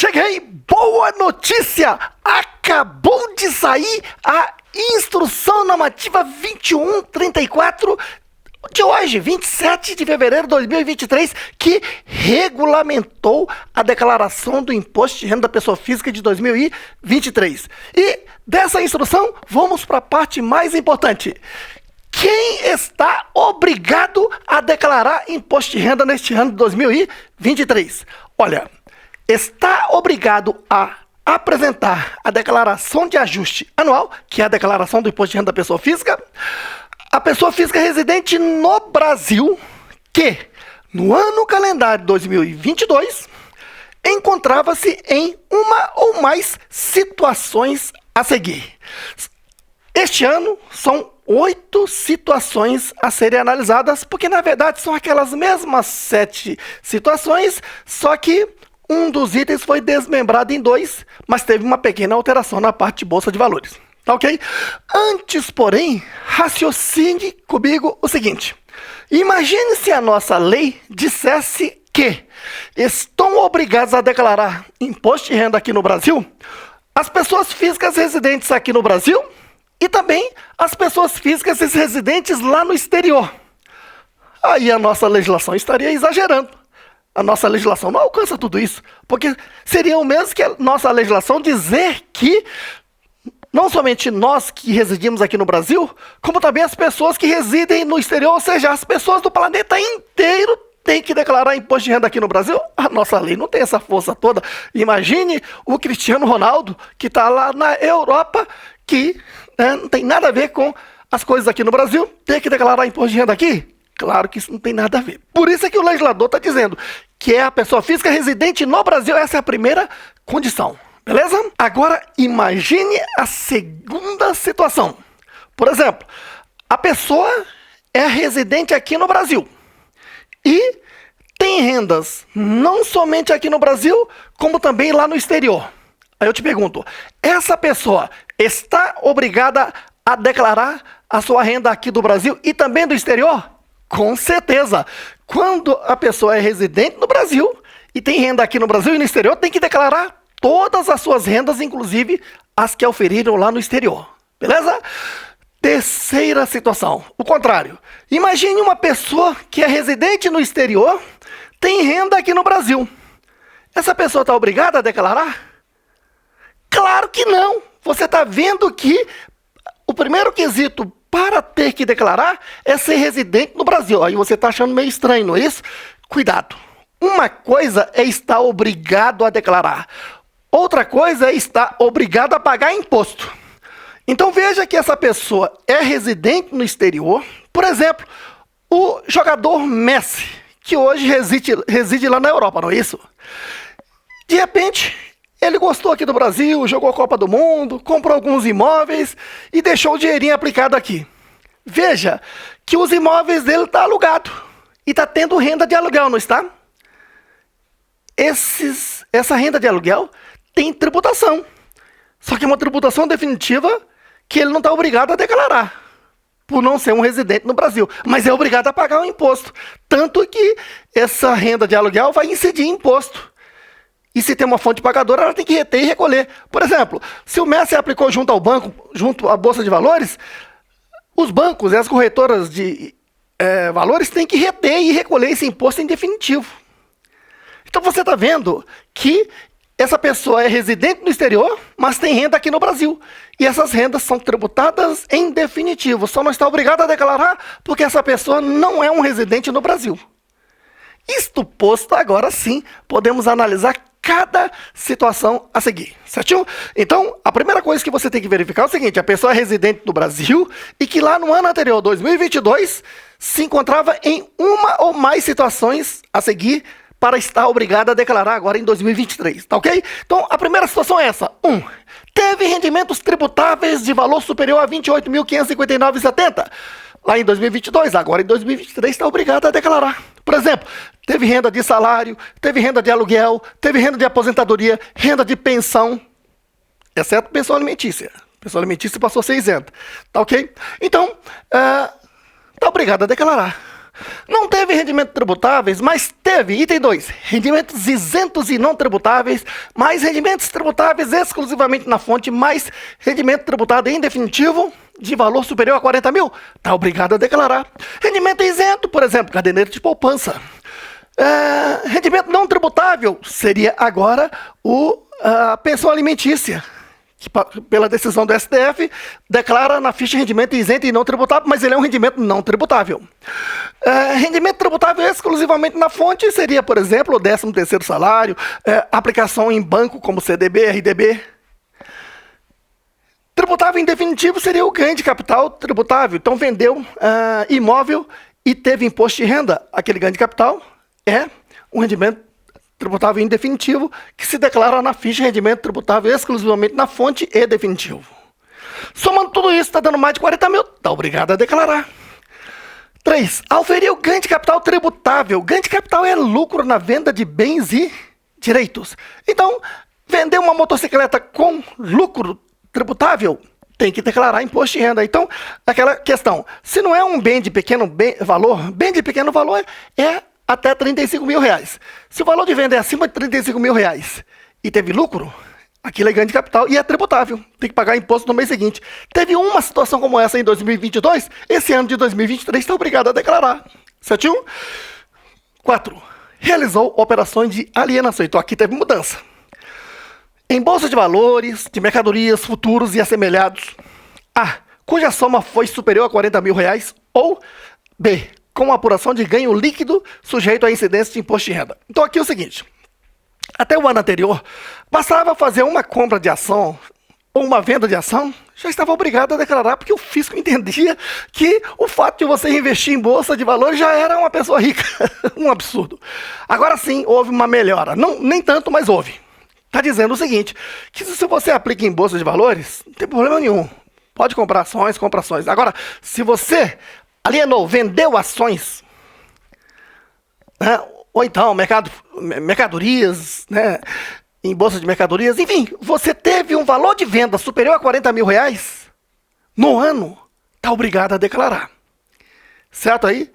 Cheguei! Boa notícia! Acabou de sair a Instrução Normativa 2134 de hoje, 27 de fevereiro de 2023, que regulamentou a declaração do Imposto de Renda da Pessoa Física de 2023. E dessa instrução, vamos para a parte mais importante. Quem está obrigado a declarar imposto de renda neste ano de 2023? Olha, está obrigado a apresentar a declaração de ajuste anual, que é a declaração do imposto de renda da pessoa física, a pessoa física residente no Brasil, que no ano calendário 2022 encontrava-se em uma ou mais situações a seguir. Este ano são 8 situações a serem analisadas, porque na verdade são aquelas mesmas 7 situações, só que um dos itens foi desmembrado em 2, mas teve uma pequena alteração na parte de bolsa de valores. Tá ok? Antes, porém, raciocine comigo o seguinte. Imagine se a nossa lei dissesse que estão obrigados a declarar imposto de renda aqui no Brasil as pessoas físicas residentes aqui no Brasil e também as pessoas físicas residentes lá no exterior. Aí a nossa legislação estaria exagerando. A nossa legislação não alcança tudo isso, porque seria o mesmo que a nossa legislação dizer que não somente nós que residimos aqui no Brasil, como também as pessoas que residem no exterior, ou seja, as pessoas do planeta inteiro têm que declarar imposto de renda aqui no Brasil. A nossa lei não tem essa força toda. Imagine o Cristiano Ronaldo, que está lá na Europa, que não tem nada a ver com as coisas aqui no Brasil, ter que declarar imposto de renda aqui? Claro que isso não tem nada a ver. Por isso é que o legislador está dizendo que é a pessoa física residente no Brasil, essa é a primeira condição. Beleza? Agora, imagine a segunda situação. Por exemplo, a pessoa é residente aqui no Brasil e tem rendas não somente aqui no Brasil, como também lá no exterior. Aí eu te pergunto, essa pessoa está obrigada a declarar a sua renda aqui do Brasil e também do exterior? Com certeza. Quando a pessoa é residente no Brasil e tem renda aqui no Brasil e no exterior, tem que declarar todas as suas rendas, inclusive as que auferiram lá no exterior. Beleza? Terceira situação, o contrário. Imagine uma pessoa que é residente no exterior, tem renda aqui no Brasil. Essa pessoa está obrigada a declarar? Claro que não. Você está vendo que o primeiro quesito para ter que declarar é ser residente no Brasil. Aí você está achando meio estranho, não é isso? Cuidado. Uma coisa é estar obrigado a declarar. Outra coisa é estar obrigado a pagar imposto. Então veja que essa pessoa é residente no exterior. Por exemplo, o jogador Messi, que hoje reside lá na Europa, não é isso? De repente, ele gostou aqui do Brasil, jogou a Copa do Mundo, comprou alguns imóveis e deixou o dinheirinho aplicado aqui. Veja que os imóveis dele estão alugados e está tendo renda de aluguel, não está? Essa renda de aluguel tem tributação. Só que é uma tributação definitiva que ele não está obrigado a declarar, por não ser um residente no Brasil, mas é obrigado a pagar o imposto. Tanto que essa renda de aluguel vai incidir imposto. E se tem uma fonte pagadora, ela tem que reter e recolher. Por exemplo, se o Messi aplicou junto ao banco, junto à Bolsa de Valores, os bancos e as corretoras de valores têm que reter e recolher esse imposto em definitivo. Então você está vendo que essa pessoa é residente no exterior, mas tem renda aqui no Brasil. E essas rendas são tributadas em definitivo. Só não está obrigado a declarar porque essa pessoa não é um residente no Brasil. Isto posto, agora sim, podemos analisar cada situação a seguir, certinho? Então, a primeira coisa que você tem que verificar é o seguinte, a pessoa é residente do Brasil e que lá no ano anterior, 2022, se encontrava em uma ou mais situações a seguir para estar obrigada a declarar agora em 2023, tá ok? Então, a primeira situação é essa. 1. Teve rendimentos tributáveis de valor superior a R$ 28.559,70. Lá em 2022, agora em 2023 está obrigado a declarar. Por exemplo, teve renda de salário, teve renda de aluguel, teve renda de aposentadoria, renda de pensão, exceto pensão alimentícia. Pensão alimentícia passou a ser isenta, tá ok? Então, está obrigado a declarar. Não teve rendimentos tributáveis, mas teve, item 2, rendimentos isentos e não tributáveis, mais rendimentos tributáveis exclusivamente na fonte, mais rendimento tributado em definitivo de valor superior a 40 mil, está obrigado a declarar. Rendimento isento, por exemplo, caderneta de poupança. Rendimento não tributável seria agora a pensão alimentícia, que pela decisão do STF, declara na ficha rendimento isento e não tributável, mas ele é um rendimento não tributável. Rendimento tributável exclusivamente na fonte seria, por exemplo, o 13º salário, aplicação em banco como CDB, RDB. Tributável em definitivo seria o ganho de capital tributável. Então, vendeu imóvel e teve imposto de renda. Aquele ganho de capital é um rendimento tributável em definitivo, que se declara na ficha rendimento tributável exclusivamente na fonte e definitivo. Somando tudo isso, está dando mais de 40 mil, está obrigado a declarar. 3. Auferir o ganho de capital tributável. Ganho de capital é lucro na venda de bens e direitos. Então, vender uma motocicleta com lucro tributável, tem que declarar imposto de renda. Então, aquela questão, se não é um bem de pequeno valor, bem de pequeno valor é até 35 mil reais. Se o valor de venda é acima de 35 mil reais e teve lucro, aquilo é ganho de capital e é tributável. Tem que pagar imposto no mês seguinte. Teve uma situação como essa em 2022, esse ano de 2023 está obrigado a declarar. Certinho? 4. Realizou operações de alienação. Então aqui teve mudança. Em bolsa de valores, de mercadorias, futuros e assemelhados. A. Cuja soma foi superior a 40 mil reais. Ou B. Com apuração de ganho líquido sujeito à incidência de imposto de renda. Então aqui é o seguinte, até o ano anterior, bastava fazer uma compra de ação ou uma venda de ação, já estava obrigado a declarar, porque o fisco entendia que o fato de você investir em bolsa de valores já era uma pessoa rica. Um absurdo. Agora sim, houve uma melhora. Não, nem tanto, mas houve. Está dizendo o seguinte, que se você aplica em bolsa de valores, não tem problema nenhum. Pode comprar ações, compra ações. Agora, se você alienou, vendeu ações, né? Ou então mercadorias, né? Em bolsa de mercadorias, enfim, você teve um valor de venda superior a 40 mil reais no ano, está obrigado a declarar. Certo aí?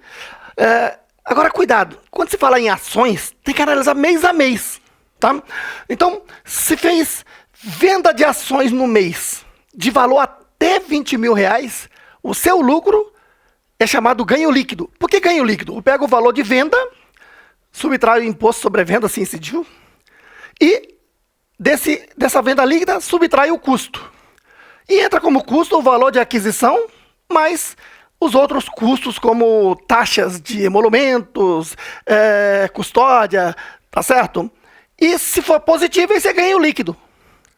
Agora, cuidado, quando se fala em ações, tem que analisar mês a mês, tá? Então, se fez venda de ações no mês de valor até 20 mil reais, o seu lucro é chamado ganho líquido. Por que ganho líquido? Eu pego o valor de venda, subtrai o imposto sobre a venda, se incidiu, e dessa venda líquida subtrai o custo. E entra como custo o valor de aquisição, mais os outros custos, como taxas de emolumentos, custódia, tá certo? E se for positivo, esse é ganho líquido.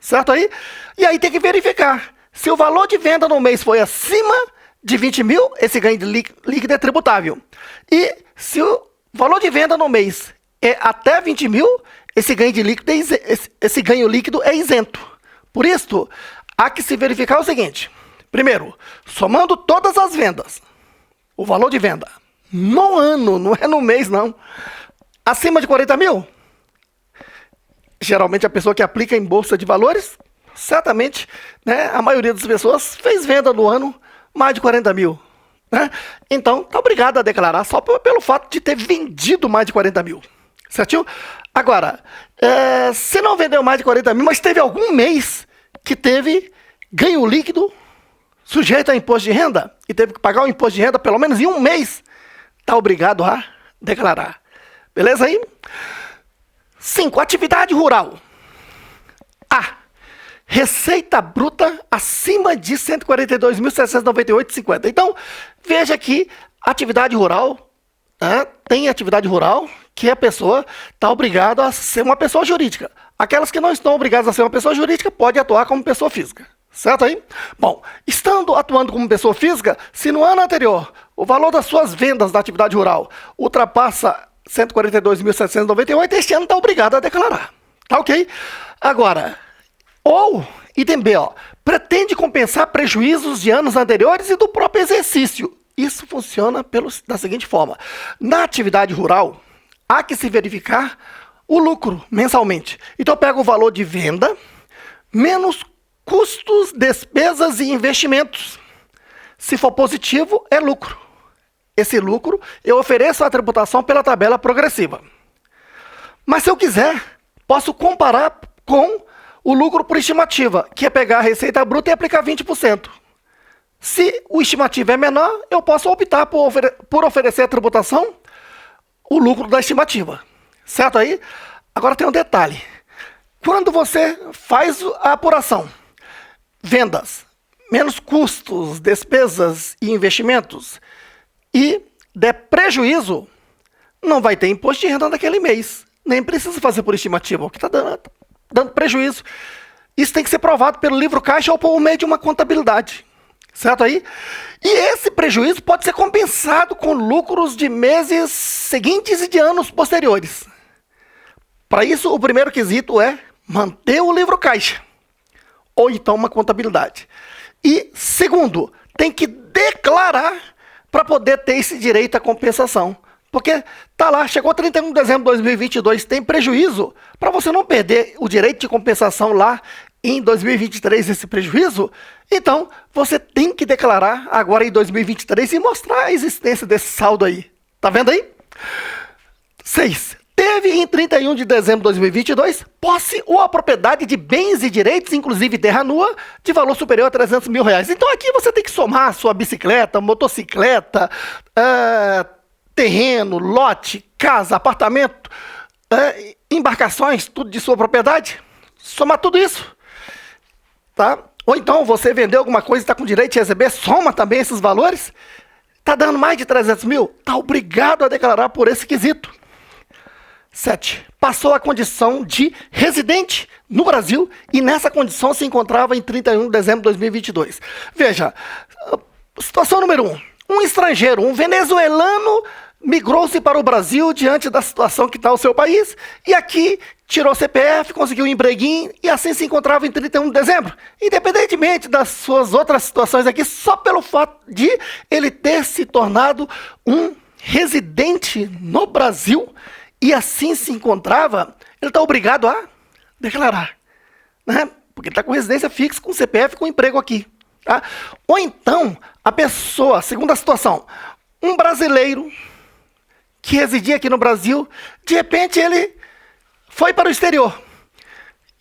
Certo aí? E aí tem que verificar. Se o valor de venda no mês foi acima de 20 mil, esse ganho líquido é tributável. E se o valor de venda no mês é até 20 mil, esse ganho líquido é isento. Por isso, há que se verificar o seguinte. Primeiro, somando todas as vendas, o valor de venda no ano, não é no mês não, acima de 40 mil, geralmente a pessoa que aplica em bolsa de valores, certamente, né, a maioria das pessoas fez venda no ano mais de 40 mil. Né? Então, está obrigado a declarar só pelo fato de ter vendido mais de 40 mil. Certinho? Agora, se não vendeu mais de 40 mil, mas teve algum mês que teve ganho líquido sujeito a imposto de renda e teve que pagar o imposto de renda pelo menos em um mês, está obrigado a declarar. Beleza aí? 5. Atividade rural. A. Receita bruta acima de R$ 142.798,50. Então, veja que atividade rural, tem atividade rural que a pessoa está obrigada a ser uma pessoa jurídica. Aquelas que não estão obrigadas a ser uma pessoa jurídica, pode atuar como pessoa física. Certo aí? Bom, estando atuando como pessoa física, se no ano anterior o valor das suas vendas da atividade rural ultrapassa R$ 142.798, este ano está obrigado a declarar. Tá ok? Agora, ou, item B, pretende compensar prejuízos de anos anteriores e do próprio exercício. Isso funciona da seguinte forma. Na atividade rural, há que se verificar o lucro mensalmente. Então, eu pego o valor de venda menos custos, despesas e investimentos. Se for positivo, é lucro. esse lucro, eu ofereço a tributação pela tabela progressiva. Mas se eu quiser, posso comparar com o lucro por estimativa, que é pegar a receita bruta e aplicar 20%. Se o estimativo é menor, eu posso optar por oferecer a tributação, o lucro da estimativa. Certo aí? Agora tem um detalhe. Quando você faz a apuração, vendas, menos custos, despesas e investimentos, e der prejuízo, não vai ter imposto de renda naquele mês. Nem precisa fazer por estimativa, o que está dando prejuízo. Isso tem que ser provado pelo livro caixa ou por meio de uma contabilidade. Certo aí? E esse prejuízo pode ser compensado com lucros de meses seguintes e de anos posteriores. Para isso, o primeiro quesito é manter o livro caixa, ou então uma contabilidade. E, segundo, tem que declarar para poder ter esse direito à compensação. Porque tá lá, chegou 31 de dezembro de 2022, tem prejuízo, para você não perder o direito de compensação lá em 2023, esse prejuízo, então você tem que declarar agora em 2023 e mostrar a existência desse saldo aí. Tá vendo aí? 6. Teve em 31 de dezembro de 2022 posse ou a propriedade de bens e direitos, inclusive terra nua, de valor superior a 300 mil reais. Então aqui você tem que somar sua bicicleta, motocicleta, terreno, lote, casa, apartamento, embarcações, tudo de sua propriedade. Somar tudo isso. Tá? Ou então você vendeu alguma coisa e está com direito de receber, soma também esses valores. Está dando mais de 300 mil? Está obrigado a declarar por esse quesito. 7. Passou a condição de residente no Brasil e nessa condição se encontrava em 31 de dezembro de 2022. Veja, situação número 1. Um estrangeiro, um venezuelano, migrou-se para o Brasil diante da situação que está o seu país e aqui tirou CPF, conseguiu um empreguinho e assim se encontrava em 31 de dezembro. Independentemente das suas outras situações aqui, só pelo fato de ele ter se tornado um residente no Brasil e assim se encontrava, ele está obrigado a declarar, né? Porque ele está com residência fixa, com CPF, com emprego aqui. Tá? Ou então, a pessoa, segunda situação, um brasileiro que residia aqui no Brasil, de repente ele foi para o exterior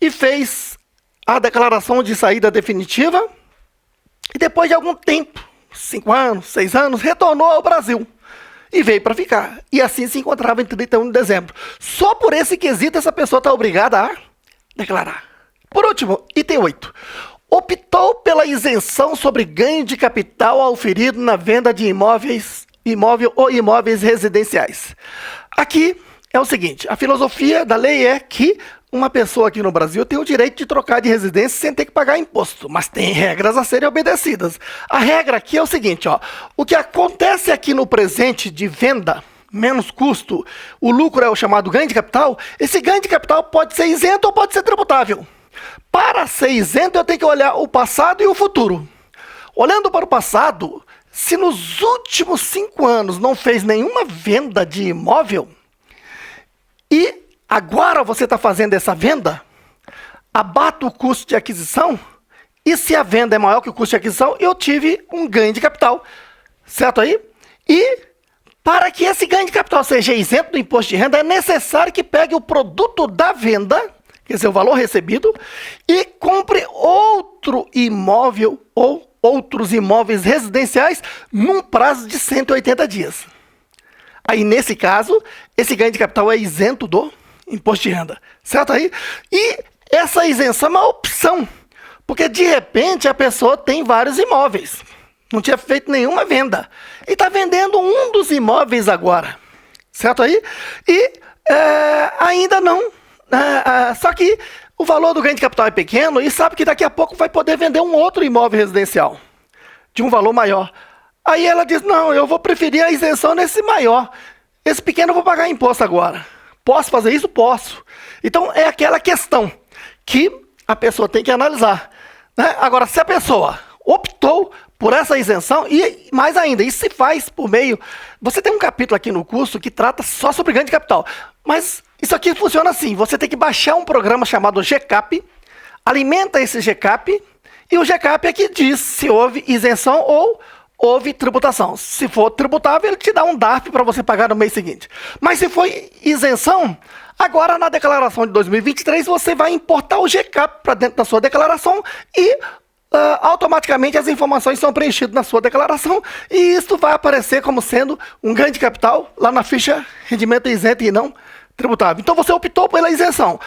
e fez a declaração de saída definitiva e depois de algum tempo, 5 anos, 6 anos, retornou ao Brasil e veio para ficar. E assim se encontrava em 31 de dezembro. Só por esse quesito essa pessoa está obrigada a declarar. Por último, item 8. Optou pela isenção sobre ganho de capital auferido na venda de imóvel ou imóveis residenciais. Aqui é o seguinte, a filosofia da lei é que uma pessoa aqui no Brasil tem o direito de trocar de residência sem ter que pagar imposto, mas tem regras a serem obedecidas. A regra aqui é o seguinte, ó, o que acontece aqui no presente de venda, menos custo, o lucro é o chamado ganho de capital, esse ganho de capital pode ser isento ou pode ser tributável. Para ser isento, eu tenho que olhar o passado e o futuro. Olhando para o passado, se nos últimos 5 anos não fez nenhuma venda de imóvel, e agora você está fazendo essa venda, abato o custo de aquisição, e se a venda é maior que o custo de aquisição, eu tive um ganho de capital. Certo aí? E para que esse ganho de capital seja isento do imposto de renda, é necessário que pegue o produto da venda, quer dizer, o valor recebido, e compre outro imóvel ou outros imóveis residenciais num prazo de 180 dias. Aí, nesse caso, esse ganho de capital é isento do imposto de renda. Certo aí? E essa isenção é uma opção, porque de repente a pessoa tem vários imóveis, não tinha feito nenhuma venda, e está vendendo um dos imóveis agora. Certo aí? E ainda não. Só que o valor do ganho de capital é pequeno e sabe que daqui a pouco vai poder vender um outro imóvel residencial de um valor maior. Aí ela diz, não, eu vou preferir a isenção nesse maior. Esse pequeno eu vou pagar imposto agora. Posso fazer isso? Posso. Então é aquela questão que a pessoa tem que analisar. Né? Agora, se a pessoa optou por essa isenção, e mais ainda, isso se faz por meio... Você tem um capítulo aqui no curso que trata só sobre ganho de capital. Mas isso aqui funciona assim, você tem que baixar um programa chamado GCAP, alimenta esse GCAP, e o GCAP é que diz se houve isenção ou houve tributação. Se for tributável, ele te dá um DARF para você pagar no mês seguinte. Mas se foi isenção, agora na declaração de 2023 você vai importar o GCAP para dentro da sua declaração e automaticamente as informações são preenchidas na sua declaração e isso vai aparecer como sendo um ganho de capital lá na ficha rendimento isento e não tributável. Então você optou pela isenção.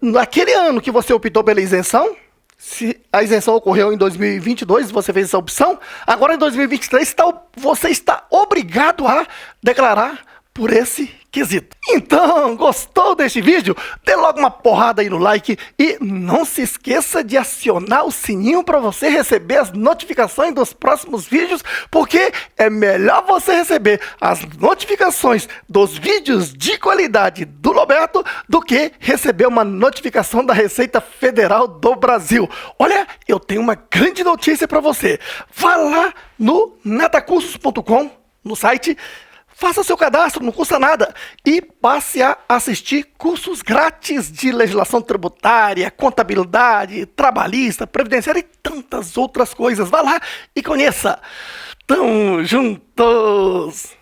Naquele ano que você optou pela isenção, se a isenção ocorreu em 2022, você fez essa opção, agora em 2023 você está obrigado a declarar por esse quesito. Então, gostou deste vídeo? Dê logo uma porrada aí no like e não se esqueça de acionar o sininho para você receber as notificações dos próximos vídeos, porque é melhor você receber as notificações dos vídeos de qualidade do Roberto do que receber uma notificação da Receita Federal do Brasil. Olha, eu tenho uma grande notícia para você. Vá lá no netacursos.com, no site, faça seu cadastro, não custa nada, e passe a assistir cursos grátis de legislação tributária, contabilidade, trabalhista, previdenciária e tantas outras coisas. Vá lá e conheça. Tamo juntos!